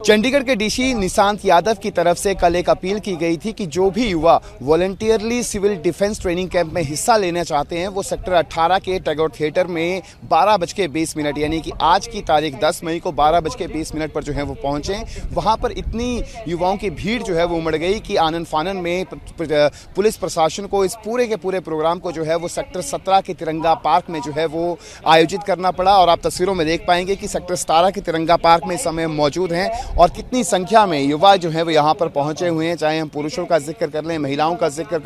चंडीगढ़ के डीसी निशांत यादव की तरफ से कल एक अपील की गई थी कि जो भी युवा voluntarily civil defence training camp में हिस्सा लेना चाहते हैं वो सेक्टर 18 के टैगोर थिएटर में 12:20 यानी कि आज की तारीख 10 मई को 12:20 पर जो है वो पहुंचे। वहां पर इतनी युवाओं की भीड़ जो है वो उमड़ गई कि आनन फानन में पुलिस प्रशासन को इस पूरे के पूरे प्रोग्राम को जो है वो सेक्टर 17 के तिरंगा पार्क में जो है वो आयोजित करना पड़ा। और आप तस्वीरों में देख पाएंगे कि सेक्टर 17 के तिरंगा पार्क में इस समय मौजूद हैं और कितनी संख्या में युवा जो है वो यहाँ पर पहुंचे हुए हैं। चाहे हम पुरुषों का जिक्र कर लें, महिलाओं का जिक्र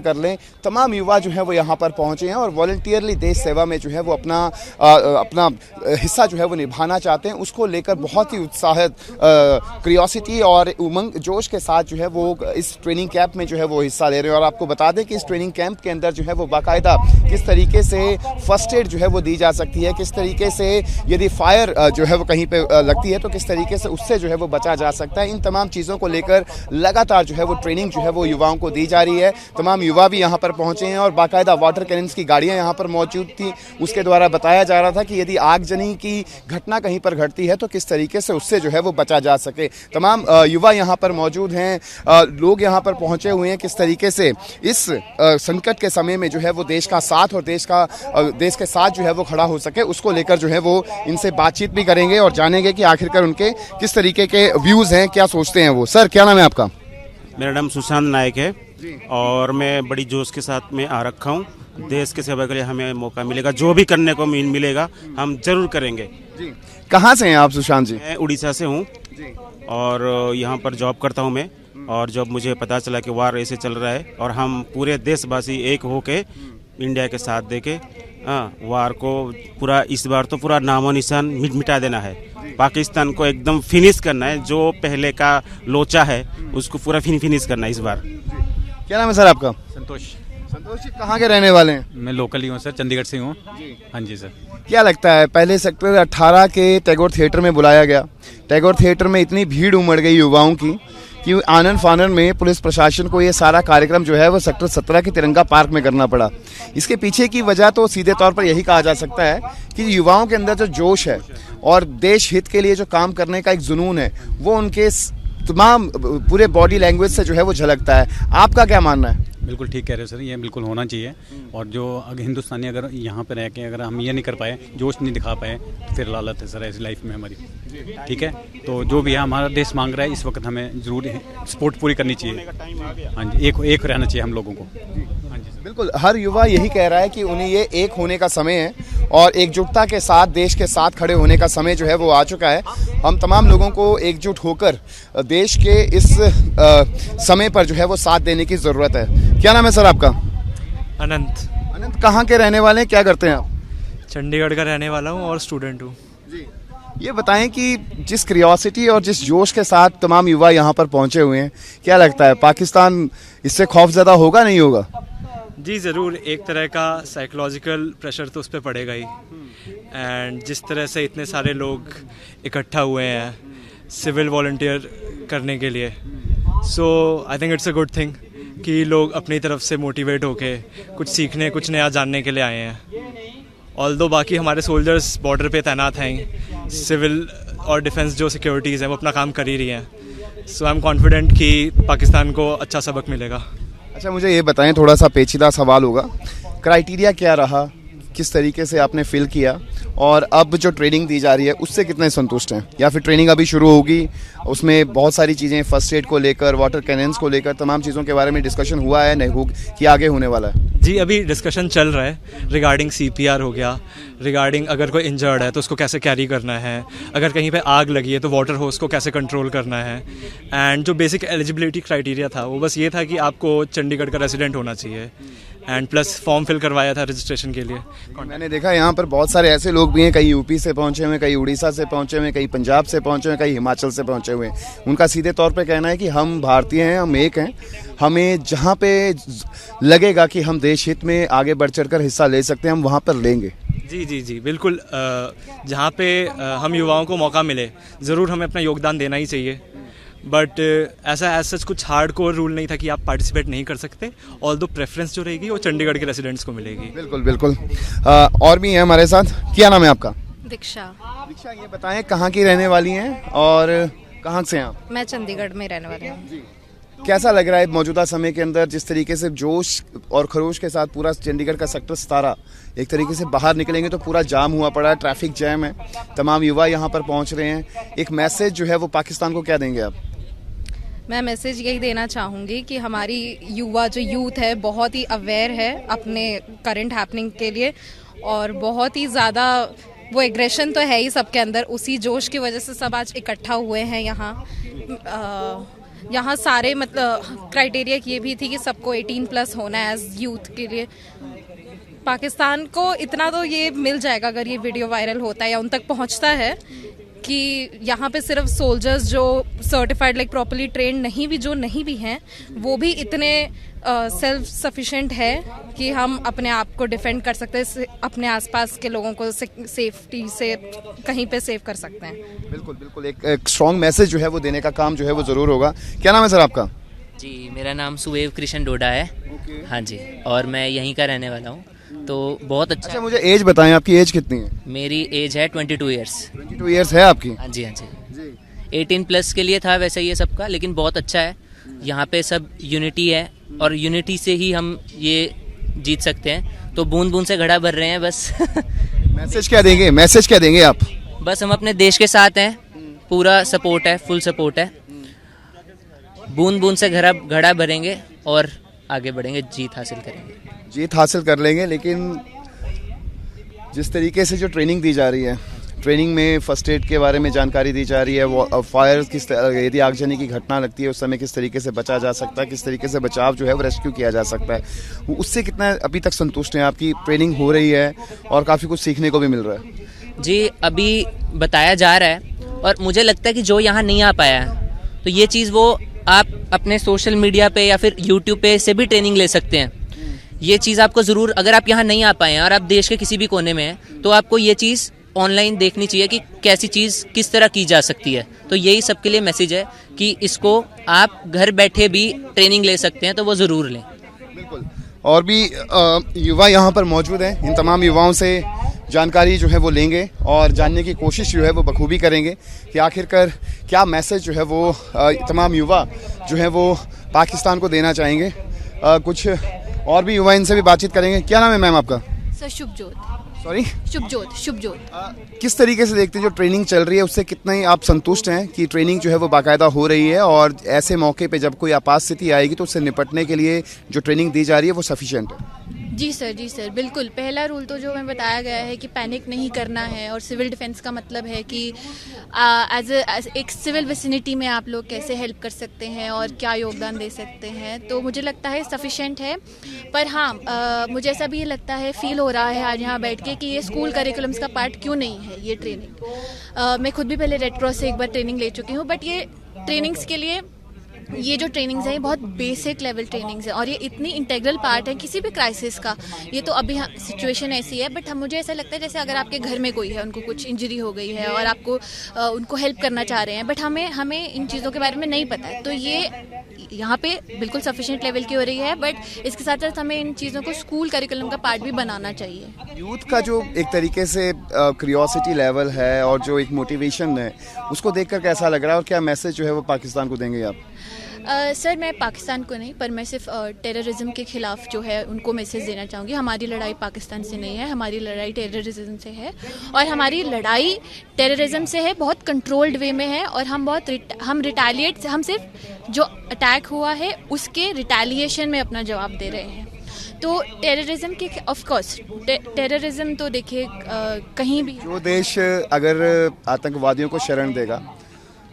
कर लें, तमाम युवा जो है वो यहाँ पर पहुंचे हैं और वॉलंटियरली देश सेवा में जो है वो अपना हिस्सा जो है वो निभाना चाहते हैं। उसको लेकर बहुत ही उत्साहित क्यूरियोसिटी और उमंग जोश के साथ जो है वो इस ट्रेनिंग कैंप में जो है वो हिस्सा ले रहे हैं। और आपको बता दें कि इस ट्रेनिंग कैंप के अंदर जो है वो बाकायदा किस तरीके से फर्स्ट एड जो है वो दी जा सकती है, किस तरीके से यदि फायर जो है वो कहीं पे लगती है तो किस तरीके से उससे जो है वो बचा जा सकता है। इन तमाम चीज़ों को लेकर लगातार जो है वो ट्रेनिंग जो है वो युवाओं को दी जा रही है। तमाम युवा भी यहाँ पर पहुँचे हैं और बाकायदा वाटर कैनन्स की गाड़ियाँ यहाँ पर मौजूद थी। उसके द्वारा बताया जा रहा था कि यदि आगजनी की घटना कहीं पर घटती है तो किस तरीके से उससे जो है वो बचा जा सके। तमाम युवा यहाँ पर मौजूद हैं, लोग यहाँ पर पहुँचे हुए हैं। किस तरीके से इस संकट के समय में जो है वो देश का साथ और देश के साथ जो है वो खड़ा हो सके, उसको लेकर जो है वो इनसे बातचीत भी करेंगे और जानेंगे कि आखिरकार उनके किस तरीके के व्यूज़ हैं, क्या सोचते हैं वो। सर, क्या नाम है आपका? मेरा नाम सुशांत नायक है और मैं बड़ी जोश के साथ में आ रखा हूँ। देश के सेवा के लिए हमें मौका मिलेगा, जो भी करने को मिलेगा हम जरूर करेंगे जी। कहाँ से हैं आप सुशांत जी? मैं उड़ीसा से हूँ और यहाँ पर जॉब करता हूँ मैं। और जब मुझे पता चला कि वार ऐसे चल रहा है और हम पूरे देशवासी एक होके इंडिया के साथ देके वार को पूरा इस बार तो पूरा नामो निशान मिटा देना है। पाकिस्तान को एकदम फिनिश करना है, जो पहले का लोचा है उसको पूरा फिनिश करना है इस बार। क्या नाम है सर आपका? संतोष जी, कहाँ के रहने वाले हैं? मैं लोकल ही हूँ सर, चंडीगढ़ से हूँ। हाँ जी सर। क्या लगता है, पहले सेक्टर 18 के टैगोर थिएटर में बुलाया गया, टैगोर थिएटर में इतनी भीड़ उमड़ गई युवाओं की कि आनन फानन में पुलिस प्रशासन को ये सारा कार्यक्रम जो है वो सेक्टर 17 के तिरंगा पार्क में करना पड़ा। इसके पीछे की वजह तो सीधे तौर पर यही कहा जा सकता है कि युवाओं के अंदर जो जोश है और देश हित के लिए जो काम करने का एक जुनून है वो उनके तमाम पूरे बॉडी लैंग्वेज से जो है वो झलकता है। आपका क्या मानना है? बिल्कुल ठीक कह रहे हो सर, ये बिल्कुल होना चाहिए। और जो अगर हिंदुस्तानी अगर यहाँ पे रह के अगर हम ये नहीं कर पाए, जोश नहीं दिखा पाए, तो फिर लालत है सर ऐसी लाइफ में हमारी। ठीक है, तो जो भी है हमारा देश मांग रहा है इस वक्त हमें जरूर सपोर्ट पूरी करनी चाहिए। हाँ जी, एक रहना चाहिए हम लोगों को। हाँ जी बिल्कुल, हर युवा यही कह रहा है कि उन्हें ये एक होने का समय है और एकजुटता के साथ देश के साथ खड़े होने का समय जो है वो आ चुका है। हम तमाम लोगों को एकजुट होकर देश के इस समय पर जो है वो साथ देने की ज़रूरत है। क्या नाम है सर आपका? अनंत। कहाँ के रहने वाले हैं, क्या करते हैं आप? चंडीगढ़ का रहने वाला हूँ और स्टूडेंट हूँ जी। ये बताएं कि जिस क्यूरियोसिटी और जिस जोश के साथ तमाम युवा यहाँ पर पहुँचे हुए हैं, क्या लगता है पाकिस्तान इससे खौफज़दा होगा, नहीं होगा? जी ज़रूर, एक तरह का साइकोलॉजिकल प्रेशर तो उस पर पड़ेगा ही। एंड जिस तरह से इतने सारे लोग इकट्ठा हुए हैं सिविल वॉलंटियर करने के लिए, so I think it's a good thing कि लोग अपनी तरफ से मोटिवेट होके कुछ सीखने, कुछ नया जानने के लिए आए हैं। ऑल्दो बाकी हमारे सोल्जर्स बॉर्डर पे तैनात हैं, सिविल और डिफेंस जो सिक्योरिटीज़ हैं वो अपना काम कर ही रही हैं। सो आई एम कॉन्फिडेंट कि पाकिस्तान को अच्छा सबक मिलेगा। अच्छा, मुझे ये बताएं, थोड़ा सा पेचीदा सवाल होगा, क्राइटेरिया क्या रहा, किस तरीके से आपने फिल किया और अब जो ट्रेनिंग दी जा रही है उससे कितने संतुष्ट हैं? या फिर ट्रेनिंग अभी शुरू होगी, उसमें बहुत सारी चीज़ें फर्स्ट एड को लेकर, वाटर कैनन्स को लेकर, तमाम चीज़ों के बारे में डिस्कशन हुआ है, नहीं हो कि आगे होने वाला है? जी, अभी डिस्कशन चल रहा है रिगार्डिंग CPR हो गया, रिगार्डिंग अगर कोई इंजर्ड है तो उसको कैसे कैरी करना है, अगर कहीं पे आग लगी है तो वाटर होस को कैसे कंट्रोल करना है। एंड जो बेसिक एलिजिबिलिटी क्राइटेरिया था वो बस ये था कि आपको चंडीगढ़ का रेजिडेंट होना चाहिए एंड प्लस फॉर्म फिल करवाया था रजिस्ट्रेशन के लिए। मैंने देखा यहाँ पर बहुत सारे ऐसे लोग भी हैं, कई यूपी से पहुँचे हुए, कई उड़ीसा से पहुँचे हुए, कई पंजाब से पहुँचे हुए, कई हिमाचल से पहुँचे हुए। उनका सीधे तौर पे कहना है कि हम भारतीय हैं, हम एक हैं, हमें जहाँ पे लगेगा कि हम देश हित में आगे बढ़ चढ़कर हिस्सा ले सकते हैं हम वहाँ पर लेंगे। जी जी जी बिल्कुल, जहाँ पे हम युवाओं को मौका मिले ज़रूर हमें अपना योगदान देना ही चाहिए। बट ऐसा एज सच कुछ हार्ड कोर रूल नहीं था कि आप पार्टिसिपेट नहीं कर सकते। ऑल्दो प्रेफरेंस जो रहेगी वो चंडीगढ़ के रेजिडेंट्स को मिलेगी। बिल्कुल बिल्कुल। और भी है हमारे साथ, क्या नाम है आपका? दीक्षा। दीक्षा, ये बताएं कहाँ की रहने वाली हैं और कहाँ से हैं आप? मैं चंडीगढ़ में रहने वाली हूँ। कैसा लग रहा है मौजूदा समय के अंदर जिस तरीके से जोश और खरोश के साथ पूरा चंडीगढ़ का सेक्टर 17 एक तरीके से बाहर निकलेंगे तो पूरा जाम हुआ पड़ा है, ट्रैफिक जैम है, तमाम युवा यहाँ पर पहुँच रहे हैं, एक मैसेज जो है वो पाकिस्तान को क्या देंगे आप? मैं मैसेज यही देना चाहूँगी कि हमारी युवा जो यूथ है बहुत ही अवेयर है अपने करंट हैपनिंग के लिए, और बहुत ही ज़्यादा वो एग्रेशन तो है ही सबके अंदर, उसी जोश की वजह से सब आज इकट्ठा हुए हैं यहाँ सारे मतलब क्राइटेरिया ये भी थी कि सबको 18+ होना है एज यूथ के लिए। पाकिस्तान को इतना तो ये मिल जाएगा अगर ये वीडियो वायरल होता है या उन तक पहुंचता है कि यहाँ पे सिर्फ सोल्जर्स जो सर्टिफाइड लाइक प्रॉपर्ली ट्रेंड नहीं भी हैं वो भी इतने सेल्फ सफिशिएंट है कि हम अपने आप को डिफेंड कर सकते हैं, अपने आसपास के लोगों को सेफ्टी से कहीं पे सेव कर सकते हैं। बिल्कुल बिल्कुल, एक स्ट्रॉन्ग मैसेज जो है वो देने का काम जो है वो ज़रूर होगा। क्या नाम है सर आपका? जी, मेरा नाम सुवेव कृष्ण डोडा है। हाँ जी, और मैं यहीं का रहने वाला हूँ, तो बहुत अच्छा। मुझे एज बताएं, आपकी एज कितनी है? मेरी एज है 22 ईयर्स। 22 ईयर्स है आपकी? हाँ जी, हाँ जी। 18+ के लिए था वैसे ये सबका, लेकिन बहुत अच्छा है। यहाँ पे सब यूनिटी है और यूनिटी से ही हम ये जीत सकते हैं, तो बूंद बूंद से घड़ा भर रहे हैं बस। मैसेज क्या देंगे आप? बस हम अपने देश के साथ हैं, पूरा सपोर्ट है, फुल सपोर्ट है। बूंद बूंद से घड़ा भरेंगे और आगे बढ़ेंगे, जीत हासिल करेंगे। जीत हासिल कर लेंगे, लेकिन जिस तरीके से जो ट्रेनिंग दी जा रही है, ट्रेनिंग में फर्स्ट एड के बारे में जानकारी दी जा रही है, वो फायर यदि आगजनी की घटना लगती है उस समय किस तरीके से बचा जा सकता है, किस तरीके से बचाव जो है वो रेस्क्यू किया जा सकता है, उससे कितना अभी तक संतुष्ट हैं? आपकी ट्रेनिंग हो रही है और काफ़ी कुछ सीखने को भी मिल रहा है। जी, अभी बताया जा रहा है और मुझे लगता है कि जो यहाँ नहीं आ पाया है तो ये चीज़ वो आप अपने सोशल मीडिया पे या फिर यूट्यूब पे से भी ट्रेनिंग ले सकते हैं। ये चीज़ आपको ज़रूर, अगर आप यहाँ नहीं आ पाए हैं और आप देश के किसी भी कोने में हैं, तो आपको ये चीज़ ऑनलाइन देखनी चाहिए कि कैसी चीज़ किस तरह की जा सकती है। तो यही सबके लिए मैसेज है कि इसको आप घर बैठे भी ट्रेनिंग ले सकते हैं, तो वो ज़रूर लें। बिल्कुल, और भी युवा यहाँ पर मौजूद हैं, इन तमाम युवाओं से जानकारी जो है वो लेंगे और जानने की कोशिश जो है वो बखूबी करेंगे कि आखिरकार क्या मैसेज जो है वो तमाम युवा जो है वो पाकिस्तान को देना चाहेंगे। कुछ और भी युवा इनसे भी बातचीत करेंगे। क्या नाम है मैम आपका? सर शुभजोत। सॉरी? शुभजोत। किस तरीके से देखते हैं जो ट्रेनिंग चल रही है उससे कितना ही आप संतुष्ट हैं कि ट्रेनिंग जो है वो बाकायदा हो रही है और ऐसे मौके पे जब कोई आपात स्थिति आएगी तो उससे निपटने के लिए जो ट्रेनिंग दी जा रही है वो सफिशिएंट है? जी सर, बिल्कुल। पहला रूल तो जो हमें बताया गया है कि पैनिक नहीं करना है, और सिविल डिफेंस का मतलब है कि एज एक सिविल विसिनिटी में आप लोग कैसे हेल्प कर सकते हैं और क्या योगदान दे सकते हैं, तो मुझे लगता है सफिशिएंट है। पर हाँ, मुझे ऐसा भी लगता है, फील हो रहा है आज यहाँ बैठ के कि ये स्कूल करिकुलम्स का पार्ट क्यों नहीं है ये ट्रेनिंग। मैं खुद भी पहले रेड क्रॉस से एक बार ट्रेनिंग ले चुकी हूँ, बट ये ट्रेनिंग्स के लिए ये जो ट्रेनिंग्स है ये बहुत बेसिक लेवल ट्रेनिंग्स है और ये इतनी इंटेग्रल पार्ट है किसी भी क्राइसिस का। ये तो अभी सिचुएशन ऐसी है, बट मुझे ऐसा लगता है जैसे अगर आपके घर में कोई है, उनको कुछ इंजरी हो गई है और आपको उनको हेल्प करना चाह रहे हैं, बट हमें इन चीज़ों के बारे में नहीं पता है, तो ये यहाँ पे बिल्कुल सफिशिएंट लेवल की हो रही है। बट इसके साथ साथ हमें इन चीज़ों को स्कूल करिकुलम का पार्ट भी बनाना चाहिए। यूथ का जो एक तरीके से क्यूरियोसिटी लेवल है और जो एक मोटिवेशन है, उसको देखकर कैसा लग रहा है और क्या मैसेज जो है वो पाकिस्तान को देंगे आप? सर, मैं पाकिस्तान को नहीं, पर मैं सिर्फ टेररिज्म के खिलाफ जो है उनको मैसेज देना चाहूँगी। हमारी लड़ाई पाकिस्तान से नहीं है, हमारी लड़ाई टेररिज्म से है, और हमारी लड़ाई टेररिज्म से है, बहुत कंट्रोल्ड वे में है, और हम सिर्फ जो अटैक हुआ है उसके रिटेलिएशन में अपना जवाब दे रहे हैं। तो टेररिज्म के ऑफ कोर्स टेररिज्म तो देखिए कहीं भी, जो देश अगर आतंकवादियों को शरण देगा,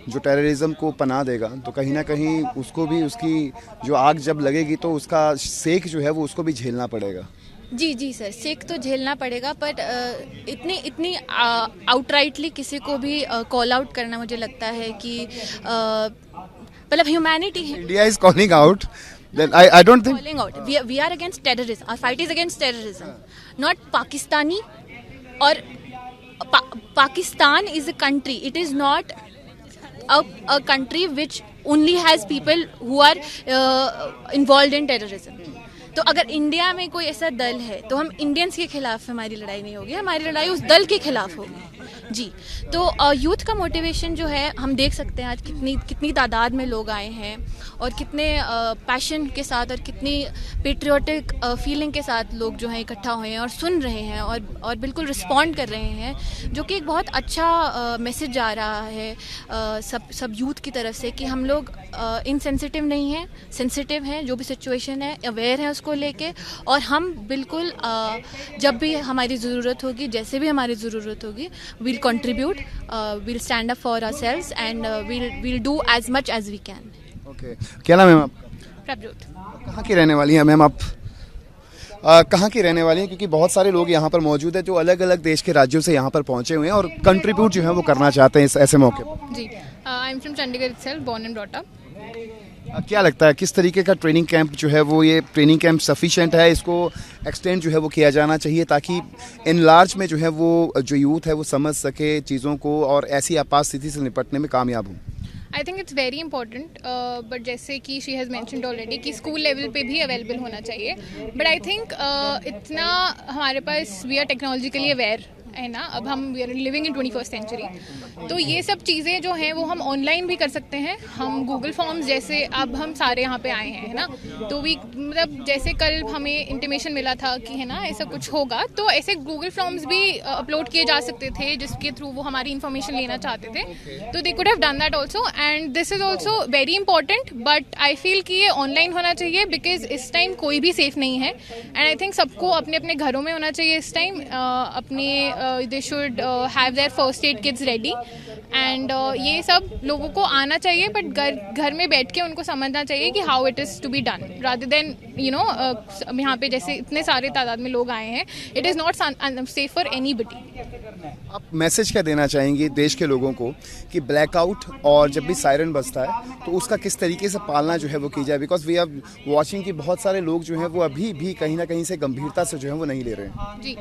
जो टेररिज्म को पनाह देगा, तो कहीं ना कहीं उसको भी उसकी जो आग जब लगेगी तो उसका सेक जो है वो उसको भी झेलना पड़ेगा। जी सर, सेक तो झेलना पड़ेगा, बट इतनी आउटराइटली किसी को भी कॉल आउट करना मुझे लगता है कि मतलब ह्यूमैनिटी है। India is calling out, then I don't think calling out. We are against terrorism. Our fight is against terrorism, not Pakistani. Or Pakistan is a country. It is not a country which only has people who are involved in terrorism. तो अगर India में कोई ऐसा दल है तो हम Indians के खिलाफ हमारी लड़ाई नहीं होगी, हमारी लड़ाई उस दल के खिलाफ होगी। जी, तो यूथ का मोटिवेशन जो है हम देख सकते हैं आज कितनी तादाद में लोग आए हैं और कितने पैशन के साथ और कितनी पेट्रियोटिक फीलिंग के साथ लोग जो हैं इकट्ठा हुए हैं और सुन रहे हैं और बिल्कुल रिस्पॉन्ड कर रहे हैं, जो कि एक बहुत अच्छा मैसेज जा रहा है सब यूथ की तरफ से कि हम लोग इनसेंसिटिव नहीं हैं, सेंसिटिव हैं, जो भी सिचुएशन है अवेयर हैं उसको लेके, और हम बिल्कुल जब भी हमारी ज़रूरत होगी, जैसे भी हमारी ज़रूरत होगी, we'll contribute, we'll stand up for ourselves and we'll do as much as we can. Okay. क्या नाम है मैम आपका? प्रभजोत। कहाँ की रहने वाली हैं मैम आप? कहाँ की रहने वाली हैं? क्योंकि बहुत सारे लोग यहाँ पर मौजूद हैं जो अलग अलग देश के राज्यों से यहाँ पर पहुँचे हुए हैं और कंट्रीब्यूट जो है वो करना चाहते हैं इस ऐसे मौके पर। जी, I am from Chandigarh itself, born and brought up. क्या लगता है किस तरीके का ट्रेनिंग कैंप जो है वो, ये ट्रेनिंग कैंप सफिशिएंट है, इसको एक्सटेंड जो है वो किया जाना चाहिए ताकि इन लार्ज में जो है वो जो यूथ है वो समझ सके चीज़ों को और ऐसी आपात स्थिति से निपटने में कामयाब हो? आई think it's very important, but जैसे कि शी हैज़ मैंशनड ऑलरेडी कि स्कूल लेवल पे भी अवेलेबल होना चाहिए, बट आई थिंक इतना हमारे पास वी आर टेक्नोलॉजिकली अवेयर है ना, अब हम we are living in 21st century, तो ये सब चीज़ें जो हैं वो हम ऑनलाइन भी कर सकते हैं। हम गूगल फॉर्म्स जैसे अब हम सारे यहाँ पे आए हैं, है ना, तो वी मतलब जैसे कल हमें इंटीमेशन मिला था कि है ना ऐसा कुछ होगा, तो ऐसे गूगल फॉर्म्स भी अपलोड किए जा सकते थे जिसके थ्रू वो हमारी इन्फॉर्मेशन लेना चाहते थे, तो they could have done that also, and this is also very important, but I feel कि ये ऑनलाइन होना चाहिए बिकॉज इस टाइम कोई भी सेफ नहीं है, एंड आई थिंक सबको अपने अपने घरों में होना चाहिए इस टाइम, अपने they should have their first aid kits ready, and ये सब लोगों को आना चाहिए, बट घर में बैठ के उनको समझना चाहिए कि how it is to be done, rather than you know यहाँ पे जैसे इतने सारे तादाद में लोग आए हैं, it is not safe for anybody. आप मैसेज क्या देना चाहेंगे देश के लोगों को कि ब्लैकआउट और जब भी सायरन बजता है तो उसका किस तरीके से पालना जो है वो की जाए, बिकॉज वी आर वॉचिंग कि बहुत सारे लोग जो हैं वो अभी भी कहीं ना कहीं से गंभीरता से जो है वो नहीं ले रहे हैं? जी,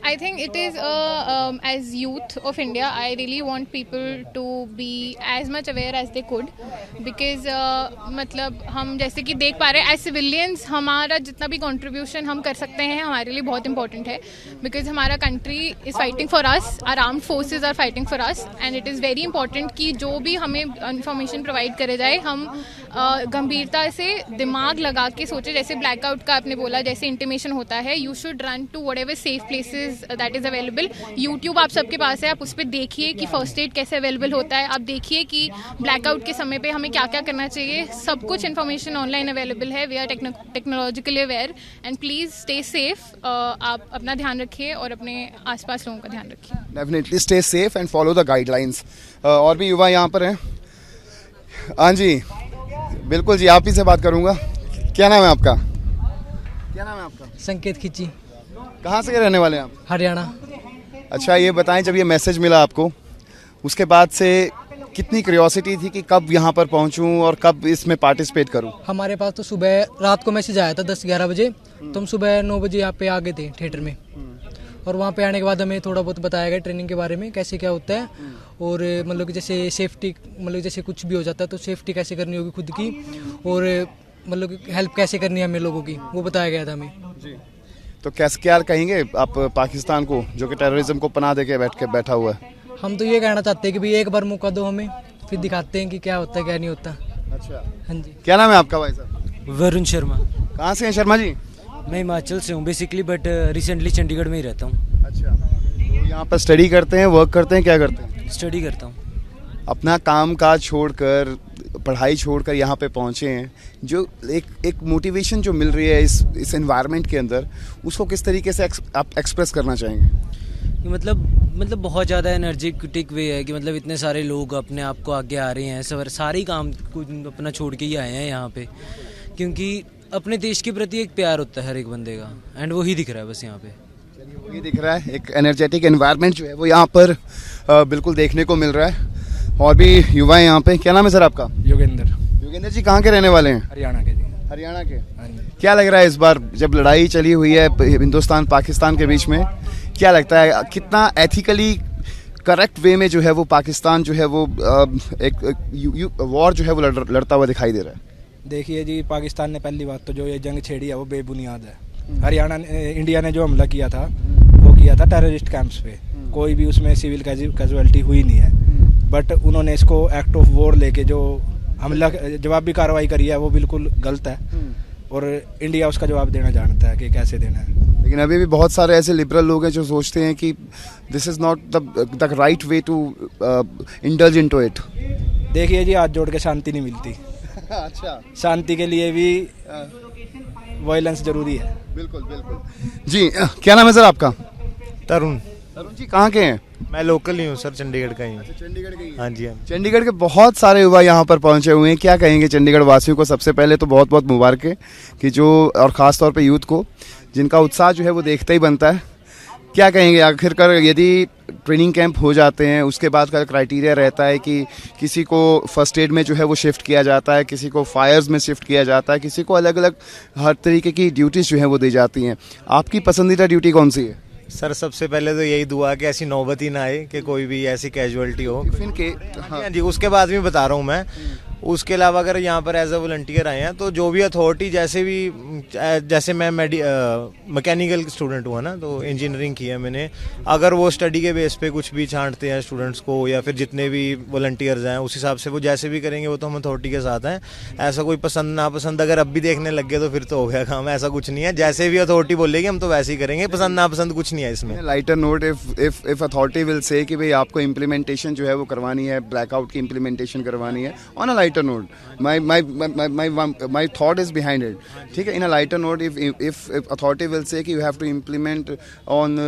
I think it is as youth of India I really want people to be as much aware as they could, because मतलब हम जैसे कि देख पा रहे हैं एज सिविलियंस हमारा जितना भी कंट्रीब्यूशन हम कर सकते हैं हमारे लिए बहुत इंपॉर्टेंट है, बिकॉज हमारा country is fighting for us, our armed forces are fighting for us, and it is very important कि जो भी हमें इंफॉर्मेशन प्रोवाइड करे जाए हम गंभीरता से दिमाग लगा के सोचे, जैसे ब्लैकआउट का आपने बोला, जैसे इंटीमेशन होता है, you should run to whatever safe places that is available. YouTube आप सबके पास है, आप उस पर देखिए कि फर्स्ट एड कैसे अवेलेबल होता है, आप देखिए कि ब्लैकआउट के समय पे हमें क्या क्या करना चाहिए, सब कुछ इन्फॉर्मेशन ऑनलाइन अवेलेबल है, we are technologically aware, and please stay safe, आप अपना ध्यान रखिए और अपने आसपास लोगों का ध्यान रखिए। Definitely stay safe and follow the guidelines. और भी युवा यहाँ पर हैं। हाँ जी बिल्कुल जी, आप ही से बात करूँगा। क्या नाम है आपका? क्या नाम है आपका? संकेत खिची। कहाँ से रहने वाले हैं आप? हरियाणा। अच्छा, ये बताएं जब ये मैसेज मिला आपको उसके बाद से कितनी क्यूरियोसिटी थी कि कब यहाँ पर पहुँचूँ और कब इसमें पार्टिसिपेट करूँ? हमारे पास तो सुबह रात को मैसेज आया था 10-11 बजे, तो हम सुबह 9 बजे यहाँ पे आ गए थे थिएटर में, और वहाँ पे आने के बाद हमें थोड़ा बहुत बताया गया ट्रेनिंग के बारे में कैसे क्या होता है, और मतलब कि जैसे सेफ्टी, मतलब जैसे कुछ भी हो जाता है तो सेफ्टी कैसे करनी होगी खुद की, और मतलब कि हेल्प कैसे करनी है हमें लोगों की, वो बताया गया था हमें जी। तो कैसे क्या कहेंगे आप पाकिस्तान को जो कि टेररिज्म को पनाह दे के बैठा हुआ है? हम तो ये कहना चाहते हैं कि भाई एक बार मौका दो हमें, फिर दिखाते हैं कि क्या होता है क्या नहीं होता। अच्छा, हाँ जी। क्या नाम है आपका भाई साहब? वरुण शर्मा। कहाँ से हैं शर्मा जी? मैं हिमाचल से हूँ बेसिकली, बट रिसेंटली चंडीगढ़ में ही रहता हूँ। अच्छा, तो यहाँ पर स्टडी करते हैं, वर्क करते हैं, क्या करते हैं? स्टडी करता हूँ। अपना काम काज छोड़कर, पढ़ाई छोड़कर यहाँ पे पहुँचे हैं, जो एक मोटिवेशन जो मिल रही है इस एनवायरनमेंट के अंदर, उसको किस तरीके से आप एक्सप्रेस करना चाहेंगे? मतलब बहुत ज़्यादा एनर्जेटिक वे है कि मतलब इतने सारे लोग अपने आप को आगे आ रहे हैं, सारे काम को अपना छोड़ के ही आए हैं यहाँ पे, क्योंकि अपने देश के प्रति एक प्यार होता है हर एक बंदे का, एंड वही दिख रहा है बस यहाँ पे। वही दिख रहा है, एक एनर्जेटिक एनवायरनमेंट जो है वो यहाँ पर बिल्कुल देखने को मिल रहा है। और भी युवा है यहाँ पे। क्या नाम है सर आपका? योगेंद्र जी, कहाँ के रहने वाले हैं? हरियाणा के जी। हरियाणा के। क्या लग रहा है इस बार जब लड़ाई चली हुई है हिंदुस्तान पाकिस्तान के बीच में, क्या लगता है कितना एथिकली करेक्ट वे में जो है वो पाकिस्तान जो है वो एक वॉर जो है वो लड़ता हुआ दिखाई दे रहा है? देखिए जी, पाकिस्तान ने पहली बात तो जो ये जंग छेड़ी है वो बेबुनियाद है। इंडिया ने जो हमला किया था वो किया था टेररिस्ट कैंप्स पे, कोई भी उसमें सिविल कैजुअलिटी हुई नहीं है, बट उन्होंने इसको एक्ट ऑफ वॉर लेके जो हमला जवाबी कार्रवाई करी है वो बिल्कुल गलत है, और इंडिया उसका जवाब देना जानता है कि कैसे देना है। लेकिन अभी भी बहुत सारे ऐसे लिबरल लोग हैं जो सोचते हैं कि this is not the right way to indulge into it. देखिए जी, हाथ जोड़ के शांति नहीं मिलती। अच्छा, शांति के लिए भी वायलेंस जरूरी है। बिल्कुल बिल्कुल। जी, क्या नाम है सर आपका? तरुण। तरुण जी कहाँ के हैं? मैं लोकल ही हूँ सर, चंडीगढ़ का ही हूँ। चंडीगढ़ के ही? हाँ जी, हाँ। चंडीगढ़ के बहुत सारे युवा यहाँ पर पहुंचे हुए हैं, क्या कहेंगे चंडीगढ़ वासियों को? सबसे पहले तो बहुत बहुत मुबारक है कि जो, और ख़ास तौर पे यूथ को जिनका उत्साह जो है वो देखते ही बनता है। क्या कहेंगे आखिरकार, यदि ट्रेनिंग कैंप हो जाते हैं उसके बाद का क्राइटेरिया रहता है कि किसी को फर्स्ट एड में जो है वो शिफ्ट किया जाता है, किसी को फायर्स में शिफ्ट किया जाता है, किसी को अलग अलग हर तरीके की ड्यूटीज़ जो है वो दी जाती हैं। आपकी पसंदीदा ड्यूटी कौन सी है? सर सबसे पहले तो यही दुआ कि ऐसी नौबत ही ना आए कि कोई भी ऐसी कैजुअलिटी हो। हाँ जी, उसके बाद भी बता रहा हूँ मैं। उसके अलावा अगर यहाँ पर एज अ वॉलंटियर आए हैं तो जो भी अथॉरिटी, जैसे मैं मैकेनिकल स्टूडेंट हुआ ना, तो इंजीनियरिंग की है मैंने, अगर वो स्टडी के बेस पे कुछ भी छांटते हैं स्टूडेंट्स को या फिर जितने भी वॉलंटियर्स हैं, उस हिसाब से वो जैसे भी करेंगे वो तो हम अथॉरिटी के साथ हैं। ऐसा कोई पसंद नापसंद अगर अब भी देखने लग गए तो फिर तो हो गया काम, ऐसा कुछ नहीं है। जैसे भी अथॉरिटी बोलेगी हम तो वैसे ही करेंगे, पसंद नापसंद कुछ नहीं है इसमें। Lighter note, if authority will say कि भाई आपको इम्प्लीमेंटेशन जो है वो करवानी है, ब्लैकआउट की इम्प्लीमेंटेशन करवानी है, on a lighter note, my thought is behind it, ठीक है, in a lighter note, if authority will say कि you have to implement on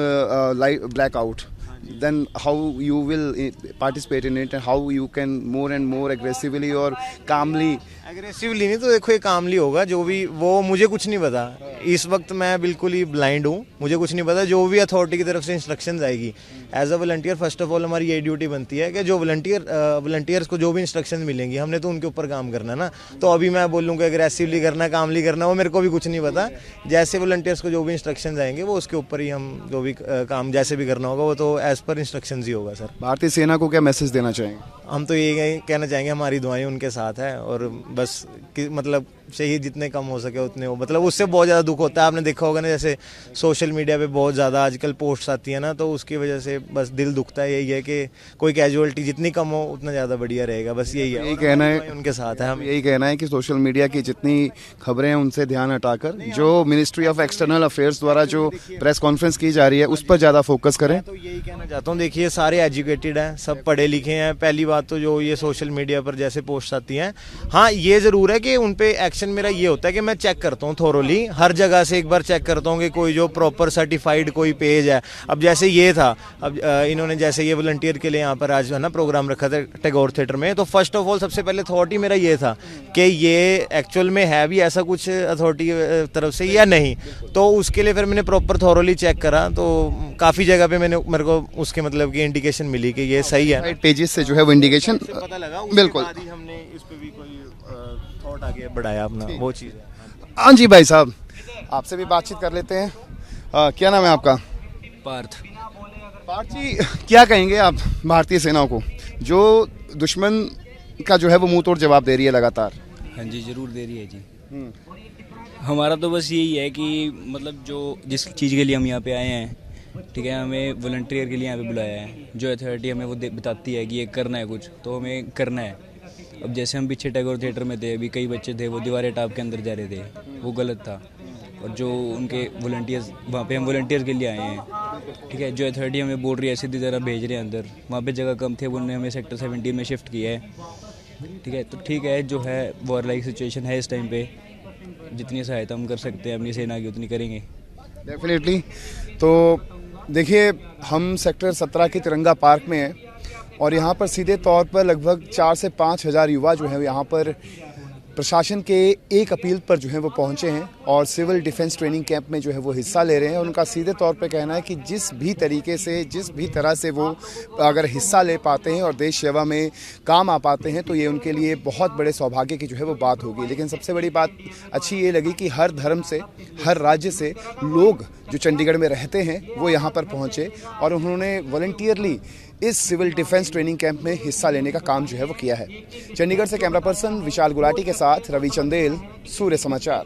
blackout, then how you will participate in it and how you can more and more aggressively or calmly। Aggressively नहीं तो देखो ये कामली होगा, जो भी वो मुझे कुछ नहीं पता इस वक्त, मैं बिल्कुल ही ब्लाइंड हूँ, मुझे कुछ नहीं पता। जो भी अथॉरिटी की तरफ से इंस्ट्रक्शंस आएगी as a volunteer, first of all हमारी यही ड्यूटी बनती है कि जो वॉलंटियर्स को जो भी इंस्ट्रक्शंस मिलेंगी हमने तो उनके ऊपर काम करना है ना। तो अभी मैं बोलूँ कि एग्रेसिवली करना, कामली करना, वो मेरे को भी कुछ नहीं पता। जैसे वॉलंटियर्स को जो भी इंस्ट्रक्शंस आएंगे वो उसके ऊपर ही हम जो भी काम जैसे भी करना होगा वो तो एज पर इंस्ट्रक्शंस ही होगा। सर भारतीय सेना को क्या मैसेज देना चाहेंगे? हम तो ये कहना चाहेंगे हमारी दुआएं उनके साथ है, और बस मतलब शहीद जितने कम हो सके उतने हो, मतलब उससे बहुत ज़्यादा दुख होता है। आपने देखा होगा ना, जैसे सोशल मीडिया पे बहुत ज़्यादा आजकल पोस्ट्स आती है ना, तो उसकी वजह से बस दिल दुखता है। यही है कि कोई कैजुअलिटी जितनी कम हो उतना ज़्यादा बढ़िया रहेगा, बस यही है। यही कहना है, उनके साथ है। हम यही कहना है कि सोशल मीडिया की जितनी खबरें हैं उनसे ध्यान हटाकर जो मिनिस्ट्री ऑफ एक्सटर्नल अफेयर्स द्वारा जो प्रेस कॉन्फ्रेंस की जा रही है उस पर ज़्यादा फोकस करें। तो यही कहना चाहता हूँ, देखिए सारे एजुकेटेड हैं, सब पढ़े लिखे हैं। पहली बात तो जो ये सोशल मीडिया पर जैसे पोस्ट आती हैं, हाँ ये ज़रूर है कि उन पे एक्शन मेरा ये होता है कि मैं चेक करता हूँ थोरोली, हर जगह से एक बार चेक करता हूँ कि कोई जो प्रॉपर सर्टिफाइड कोई पेज है। अब जैसे ये था, अब इन्होंने जैसे ये वॉलंटियर के लिए यहाँ पर आज है ना प्रोग्राम रखा था टैगोर थिएटर में, तो फर्स्ट ऑफ ऑल सबसे पहले थॉट ही मेरा ये था कि ये एक्चुअल में है भी ऐसा कुछ अथॉरिटी की तरफ से या नहीं। तो उसके लिए फिर मैंने प्रॉपर थोरोली चेक करा, तो काफ़ी जगह पे मेरे को उसके मतलब की इंडिकेशन मिली कि ये सही है। पेजेस से जो है वो इंडिकेशन पता लगा, बिल्कुल हमने इस पे भी कोई थॉट आगे बढ़ाया अपना, वो चीज़ है। हाँ जी भाई साहब, आपसे भी बातचीत कर लेते हैं। क्या नाम है आपका? पार्थ। पार्थ जी, क्या कहेंगे आप भारतीय सेना को जो दुश्मन का जो है वो मुंह तोड़ जवाब दे रही है लगातार? हाँ जी, जरूर दे रही है जी। हमारा तो बस यही है कि मतलब जो जिस चीज़ के लिए हम यहाँ पे आए हैं, ठीक है, हमें वॉलंटियर के लिए यहाँ पे बुलाया है। जो अथॉरिटी हमें वो बताती है कि ये करना है कुछ, तो हमें करना है। अब जैसे हम पीछे टैगोर थिएटर में थे, अभी कई बच्चे थे वो दीवारें टाप के अंदर जा रहे थे, वो गलत था। और जो उनके वॉलंटियर्स, वहाँ पे हम वॉलंटियर के लिए आए हैं, ठीक है। जो अथॉरिटी हमें बोल रही है सीधी तरह भेज रहे हैं अंदर, वहाँ पे जगह कम थे, उन्होंने हमें सेक्टर 17 में शिफ्ट किया है, ठीक है। तो ठीक है, जो है वॉर लाइक सिचुएशन है इस टाइम पे, जितनी सहायता हम कर सकते हैं अपनी सेना की उतनी करेंगे डेफिनेटली। तो देखिए, हम सेक्टर 17 के तिरंगा पार्क में हैं और यहाँ पर सीधे तौर पर लगभग 4 से 5 हज़ार युवा जो हैं यहाँ पर प्रशासन के एक अपील पर जो है वो पहुँचे हैं और सिविल डिफेंस ट्रेनिंग कैंप में जो है वो हिस्सा ले रहे हैं। उनका सीधे तौर पे कहना है कि जिस भी तरीके से, जिस भी तरह से वो अगर हिस्सा ले पाते हैं और देश सेवा में काम आ पाते हैं तो ये उनके लिए बहुत बड़े सौभाग्य की जो है वो बात होगी। लेकिन सबसे बड़ी बात अच्छी ये लगी कि हर धर्म से, हर राज्य से लोग जो चंडीगढ़ में रहते हैं वो यहाँ पर पहुँचे और उन्होंने वॉलंटियरली इस सिविल डिफेंस ट्रेनिंग कैंप में हिस्सा लेने का काम जो है वो किया है। चंडीगढ़ से कैमरा पर्सन विशाल गुलाटी के साथ रवि चंदेल, सूर्य समाचार।